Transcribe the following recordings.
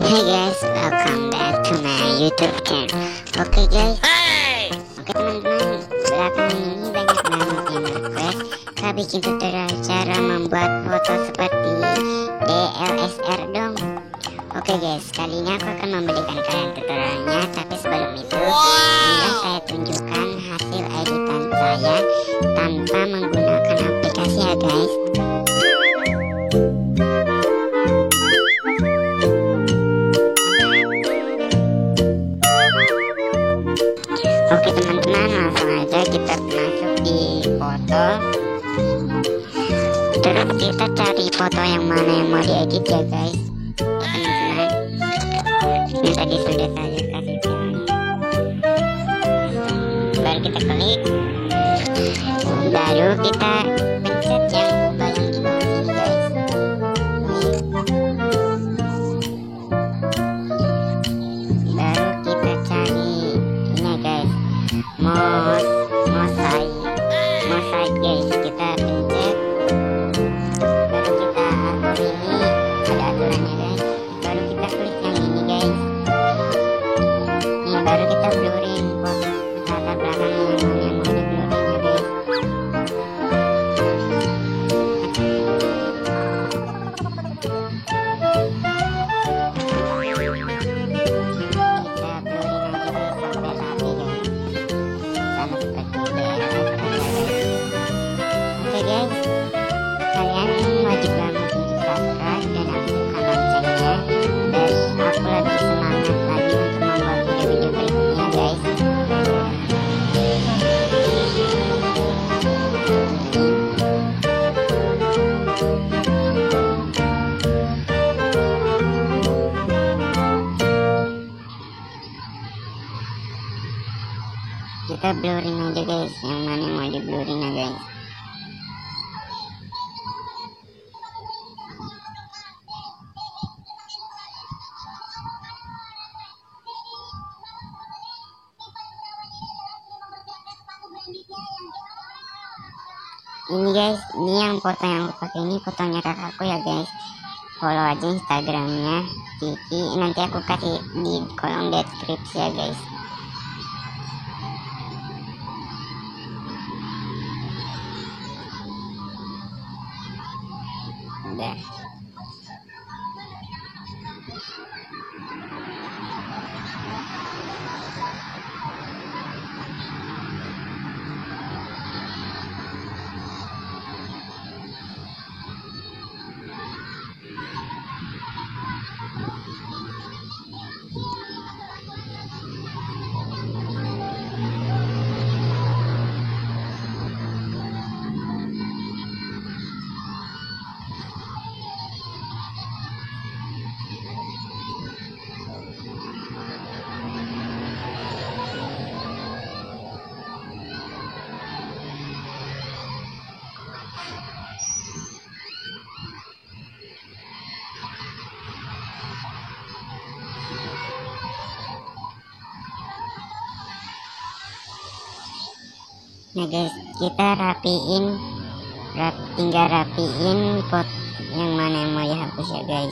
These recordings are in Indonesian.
Hey guys, welcome back to my YouTube channel. Oke guys, oke teman-teman, belakangan ini banyak banget yang request Kak bikin tutorial cara membuat foto seperti DSLR dong. Oke guys, kali ini aku akan memberikan kalian tutorialnya. Tapi sebelum itu, mari saya tunjukkan hasil editan saya tanpa menggunakan aplikasi ya guys. Oke teman-teman, langsung aja kita masuk di foto. Terus kita cari foto yang mana yang mau diedit ya guys. Teman-teman, ini tadi sudah saya kasih filmnya. Baru kita klik, baru kita pencet yang ubah yang di bawah sini guys. Baru kita cari ini guys, mosaik guys, kita pencet. Baru kita atur ini, ada aturannya guys. Baru kita klik yang ini guys. Ini baru kita blurring latar belakangnya yang mau di blurring ya guys. Oke guys, kalian wajib banget untuk subscribe dan aktifkan loncengnya, dan aku lebih semangat lagi untuk membuat video-video berikutnya guys. Kita blurring aja guys, yang mana yang mau di blurring ya guys. Ini guys, ini yang foto yang aku pakai, ini fotonya kakakku ya guys. Follow aja Instagramnya Kiki, nanti aku kasih di kolom deskripsi ya guys. Udah. Nah guys, kita tinggal rapiin foto yang mana yang mau dihapus ya guys.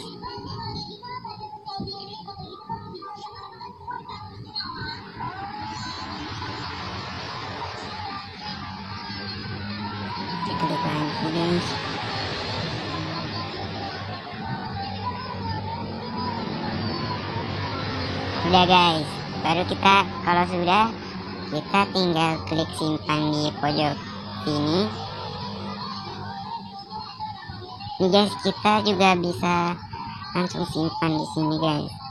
Kita klik lagi guys. Udah guys, baru kita kalau sudah, kita tinggal klik simpan di pojok sini. Ini guys, kita juga bisa langsung simpan di sini guys.